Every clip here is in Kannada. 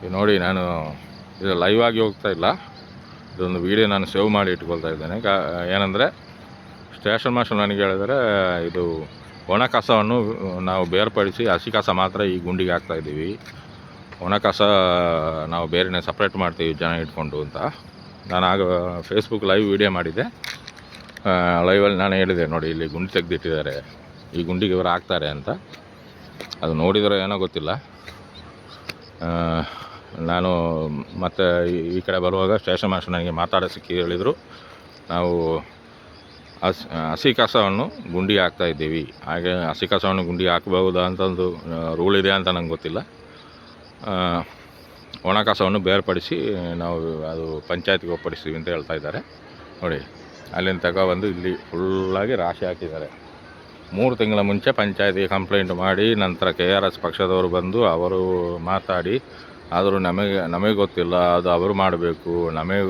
ಇದು ನೋಡಿ, ನಾನು ಇದು ಲೈವ್ ಆಗಿ ಹೋಗ್ತಾ ಇಲ್ಲ, ಇದೊಂದು ವೀಡಿಯೋ ನಾನು ಸೇವ್ ಮಾಡಿ ಇಟ್ಕೊಳ್ತಾ ಇದ್ದೇನೆ. ಏನಂದರೆ ಸ್ಟೇಷನ್ ಮಾಸ್ಟರ್ ನನಗೆ ಹೇಳಿದರೆ, ಇದು ಒಣ ಕಸವನ್ನು ನಾವು ಬೇರ್ಪಡಿಸಿ ಹಸಿ ಕಸ ಮಾತ್ರ ಈ ಗುಂಡಿಗೆ ಹಾಕ್ತಾಯಿದ್ದೀವಿ, ಒಣ ಕಸ ನಾವು ಬೇರೆಯೇ ಸಪ್ರೇಟ್ ಮಾಡ್ತೀವಿ ಜನ ಇಟ್ಕೊಂಡು ಅಂತ. ನಾನು ಆಗ ಫೇಸ್ಬುಕ್ ಲೈವ್ ವೀಡಿಯೋ ಮಾಡಿದ್ದೆ. ಲೈವಲ್ಲಿ ನಾನು ಹೇಳಿದೆ, ನೋಡಿ ಇಲ್ಲಿ ಗುಂಡಿ ತೆಗೆದಿಟ್ಟಿದ್ದಾರೆ, ಈ ಗುಂಡಿಗೆ ಇವರು ಹಾಕ್ತಾರೆ ಅಂತ. ಅದು ನೋಡಿದರೆ ಏನೋ ಗೊತ್ತಿಲ್ಲ. ನಾನು ಮತ್ತು ಈ ಕಡೆ ಬರುವಾಗ ಸ್ಟೇಷನ್ ಮಾಸ್ಟರ್ ನನಗೆ ಸಿಕ್ಕಿ ಹೇಳಿದರು, ನಾವು ಹಸಿ ಕಸವನ್ನು ಗುಂಡಿಗೆ ಹಾಕ್ತಾಯಿದ್ದೀವಿ. ಹಾಗೆ ಹಸಿ ಕಸವನ್ನು ಗುಂಡಿಗೆ ಹಾಕಬಹುದಾ ಅಂತಂದು ರೂಲ್ ಇದೆ ಅಂತ ನಂಗೆ ಗೊತ್ತಿಲ್ಲ. ಒಣ ಕಸವನ್ನು ಬೇರ್ಪಡಿಸಿ ನಾವು ಅದು ಪಂಚಾಯತ್ಗೆ ಒಪ್ಪಡಿಸ್ತೀವಿ ಅಂತ ಹೇಳ್ತಾ ಇದ್ದಾರೆ. ನೋಡಿ, ಅಲ್ಲಿಂದ ತಗೊಬಂದು ಇಲ್ಲಿ ಫುಲ್ಲಾಗಿ ರಾಶಿ ಹಾಕಿದ್ದಾರೆ. 3 ತಿಂಗಳ ಮುಂಚೆ ಪಂಚಾಯತಿಗೆ ಕಂಪ್ಲೇಂಟ್ ಮಾಡಿ, ನಂತರ KRS ಪಕ್ಷದವರು ಬಂದು ಅವರು ಮಾತಾಡಿ, ಆದರೂ ನಮಗೆ ಗೊತ್ತಿಲ್ಲ, ಅದು ಅವರು ಮಾಡಬೇಕು, ನಮಗೆ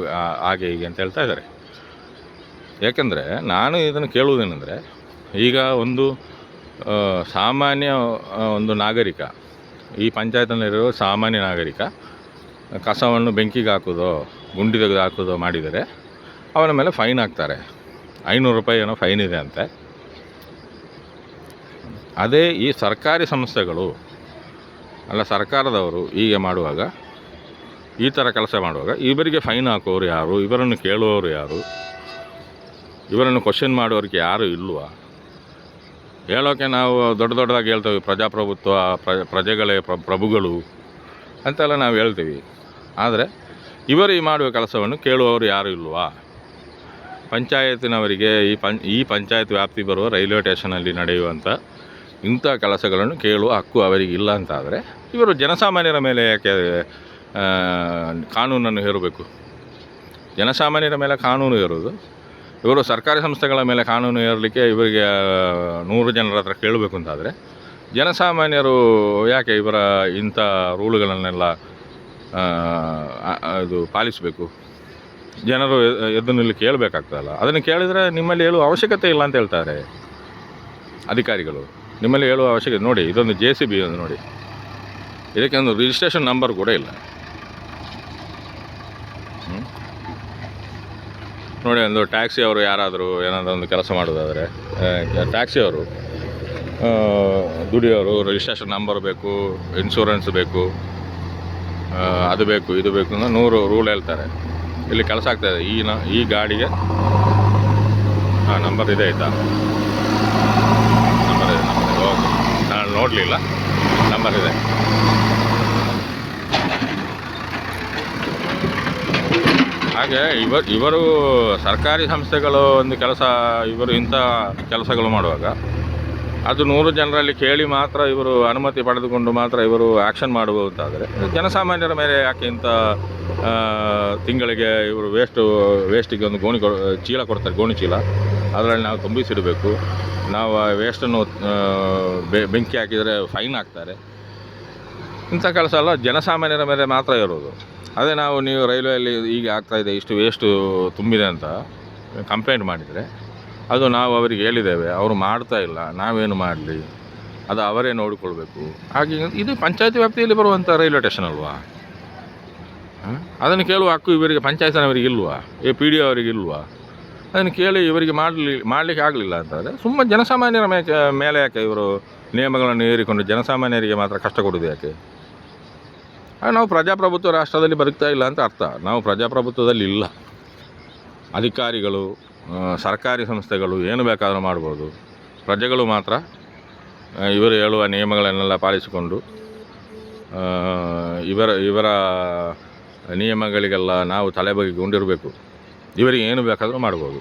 ಹಾಗೆ ಹೀಗೆ ಅಂತ ಹೇಳ್ತಾ ಇದ್ದಾರೆ. ಏಕೆಂದರೆ ನಾನು ಇದನ್ನು ಕೇಳುವುದೇನೆಂದರೆ, ಈಗ ಒಂದು ಸಾಮಾನ್ಯ ಒಂದು ನಾಗರಿಕ, ಈ ಪಂಚಾಯತ್ನಲ್ಲಿರೋ ಸಾಮಾನ್ಯ ನಾಗರಿಕ ಕಸವನ್ನು ಬೆಂಕಿಗೆ ಹಾಕೋದೋ ಗುಂಡಿ ತೆಗೆದು ಹಾಕೋದೋ ಮಾಡಿದರೆ ಅವನ ಮೇಲೆ ಫೈನ್ ಹಾಕ್ತಾರೆ. 500 ರೂಪಾಯಿ ಏನೋ ಫೈನ್ ಇದೆ ಅಂತೆ. ಅದೇ ಈ ಸರ್ಕಾರಿ ಸಂಸ್ಥೆಗಳು ಅಲ್ಲ, ಸರ್ಕಾರದವರು ಹೀಗೆ ಮಾಡುವಾಗ, ಈ ಥರ ಕೆಲಸ ಮಾಡುವಾಗ ಇವರಿಗೆ ಫೈನ್ ಹಾಕೋರು ಯಾರು? ಇವರನ್ನು ಕೇಳುವವರು ಯಾರು? ಇವರನ್ನು ಕ್ವಶನ್ ಮಾಡೋರಿಗೆ ಯಾರು ಇಲ್ವಾ? ಹೇಳೋಕ್ಕೆ ನಾವು ದೊಡ್ಡದಾಗಿ ಹೇಳ್ತೇವೆ, ಪ್ರಜಾಪ್ರಭುತ್ವ, ಪ್ರಜೆಗಳೇ ಪ್ರಭುಗಳು ಅಂತೆಲ್ಲ ನಾವು ಹೇಳ್ತೀವಿ. ಆದರೆ ಇವರು ಈ ಮಾಡುವ ಕೆಲಸವನ್ನು ಕೇಳುವವರು ಯಾರು ಇಲ್ವಾ? ಪಂಚಾಯತಿನವರಿಗೆ ಈ ಪಂಚಾಯತ್ ವ್ಯಾಪ್ತಿ ಬರುವ ರೈಲ್ವೆ ಸ್ಟೇಷನಲ್ಲಿ ನಡೆಯುವಂಥ ಇಂಥ ಕೆಲಸಗಳನ್ನು ಕೇಳುವ ಹಕ್ಕು ಅವರಿಗೆ ಇಲ್ಲ ಅಂತಾದರೆ, ಇವರು ಜನಸಾಮಾನ್ಯರ ಮೇಲೆ ಯಾಕೆ ಕಾನೂನನ್ನು ಹೇರಬೇಕು? ಜನಸಾಮಾನ್ಯರ ಮೇಲೆ ಕಾನೂನು ಹೇರೋದು, ಇವರು ಸರ್ಕಾರಿ ಸಂಸ್ಥೆಗಳ ಮೇಲೆ ಕಾನೂನು ಹೇರಲಿಕ್ಕೆ ಇವರಿಗೆ 100 ಜನರ ಹತ್ರ ಕೇಳಬೇಕು ಅಂತಾದರೆ, ಜನಸಾಮಾನ್ಯರು ಯಾಕೆ ಇವರ ಇಂಥ ರೂಲ್ಗಳನ್ನೆಲ್ಲ ಇದು ಪಾಲಿಸಬೇಕು? ಜನರು ಎದುರಿನಲ್ಲಿ ಕೇಳಬೇಕಾಗ್ತದಲ್ಲ. ಅದನ್ನು ಕೇಳಿದರೆ ನಿಮ್ಮಲ್ಲಿ ಹೇಳುವ ಅವಶ್ಯಕತೆ ಇಲ್ಲ ಅಂತ ಹೇಳ್ತಾರೆ ಅಧಿಕಾರಿಗಳು. ನಿಮ್ಮಲ್ಲಿ ಹೇಳುವ ಅವಶ್ಯಕತೆ ನೋಡಿ, ಇದೊಂದು JCB ಒಂದು ನೋಡಿ, ಇದಕ್ಕೆ ಒಂದು ರಿಜಿಸ್ಟ್ರೇಷನ್ ನಂಬರ್ ಕೂಡ ಇಲ್ಲ. ನೋಡಿ, ಒಂದು ಟ್ಯಾಕ್ಸಿ ಅವರು ಯಾರಾದರೂ ಏನಾದರೂ ಒಂದು ಕೆಲಸ ಮಾಡೋದಾದರೆ, ಟ್ಯಾಕ್ಸಿಯವರು ದುಡಿಯೋರು ರಿಜಿಸ್ಟ್ರೇಷನ್ ನಂಬರ್ ಬೇಕು, ಇನ್ಶೂರೆನ್ಸ್ ಬೇಕು, ಅದು ಬೇಕು, ಇದು ಬೇಕು ಅಂತ 100 ರೂಲ್ ಹೇಳ್ತಾರೆ. ಇಲ್ಲಿ ಕೆಲಸ ಆಗ್ತಾಯಿದೆ. ಈ ಗಾಡಿಗೆ ನಂಬರ್ ಇದೆ, ಆಯಿತಾ? ನಂಬರ್ ಇದೆ. ಓಕೆ, ನಾನು ನೋಡಲಿಲ್ಲ, ನಂಬರ್ ಇದೆ. ಹಾಗೆ ಇವರು ಸರ್ಕಾರಿ ಸಂಸ್ಥೆಗಳು ಒಂದು ಕೆಲಸ, ಇವರು ಇಂಥ ಕೆಲಸಗಳು ಮಾಡುವಾಗ ಅದು 100 ಜನರಲ್ಲಿ ಕೇಳಿ ಮಾತ್ರ, ಇವರು ಅನುಮತಿ ಪಡೆದುಕೊಂಡು ಮಾತ್ರ ಇವರು ಆ್ಯಕ್ಷನ್ ಮಾಡಬಹುದಾದರೆ, ಜನಸಾಮಾನ್ಯರ ಮೇಲೆ ಯಾಕೆ ಇಂಥ ತಿಂಗಳಿಗೆ ಇವರು ವೇಸ್ಟಿಗೆ ಒಂದು ಚೀಲ ಕೊಡ್ತಾರೆ, ಗೋಣಿ ಚೀಲ, ಅದರಲ್ಲಿ ನಾವು ತುಂಬಿಸಿಡಬೇಕು. ನಾವು ಆ ವೇಸ್ಟನ್ನು ಬೆಂಕಿ ಹಾಕಿದರೆ ಫೈನ್ ಹಾಕ್ತಾರೆ. ಇಂಥ ಕೆಲಸ ಎಲ್ಲ ಜನಸಾಮಾನ್ಯರ ಮೇಲೆ ಮಾತ್ರ ಇರೋದು. ಅದೇ ನೀವು ರೈಲ್ವೆಯಲ್ಲಿ ಈಗ ಆಗ್ತಾಯಿದೆ, ಇಷ್ಟು ವೇಸ್ಟು ತುಂಬಿದೆ ಅಂತ ಕಂಪ್ಲೇಂಟ್ ಮಾಡಿದರೆ, ಅದು ನಾವು ಅವರಿಗೆ ಹೇಳಿದ್ದೇವೆ, ಅವರು ಮಾಡ್ತಾ ಇಲ್ಲ, ನಾವೇನು ಮಾಡಲಿ, ಅದು ಅವರೇ ನೋಡಿಕೊಳ್ಬೇಕು. ಹಾಗೆ ಇದು ಪಂಚಾಯತಿ ವ್ಯಾಪ್ತಿಯಲ್ಲಿ ಬರುವಂಥ ರೈಲ್ವೆ ಸ್ಟೇಷನ್ ಅಲ್ವಾ? ಅದನ್ನು ಕೇಳುವ ಹಕ್ಕು ಇವರಿಗೆ, ಪಂಚಾಯತಿನವರಿಗೆ ಇಲ್ವಾ? PDO ಅವರಿಗೆ ಇಲ್ವಾ? ಅದನ್ನು ಕೇಳಿ ಇವರಿಗೆ ಮಾಡಲಿಕ್ಕೆ ಆಗಲಿಲ್ಲ ಅಂತಂದರೆ, ಸುಮ್ಮನೆ ಜನಸಾಮಾನ್ಯರ ಮೇಲೆ ಯಾಕೆ ಇವರು ನಿಯಮಗಳನ್ನು ಹೇರಿಕೊಂಡು ಜನಸಾಮಾನ್ಯರಿಗೆ ಮಾತ್ರ ಕಷ್ಟ ಕೊಡೋದು ಯಾಕೆ? ನಾವು ಪ್ರಜಾಪ್ರಭುತ್ವ ರಾಷ್ಟ್ರದಲ್ಲಿ ಬದುಕ್ತಾ ಇಲ್ಲ ಅಂತ ಅರ್ಥ. ನಾವು ಪ್ರಜಾಪ್ರಭುತ್ವದಲ್ಲಿ ಇಲ್ಲ. ಅಧಿಕಾರಿಗಳು, ಸರ್ಕಾರಿ ಸಂಸ್ಥೆಗಳು ಏನು ಬೇಕಾದರೂ ಮಾಡ್ಬೋದು. ಪ್ರಜೆಗಳು ಮಾತ್ರ ಇವರು ಹೇಳುವ ನಿಯಮಗಳನ್ನೆಲ್ಲ ಪಾಲಿಸಿಕೊಂಡು ಇವರ ನಿಯಮಗಳಿಗೆಲ್ಲ ನಾವು ತಲೆಬಗ್ಗಿಕೊಂಡಿರಬೇಕು. ಇವರಿಗೆ ಏನು ಬೇಕಾದರೂ ಮಾಡ್ಬೋದು.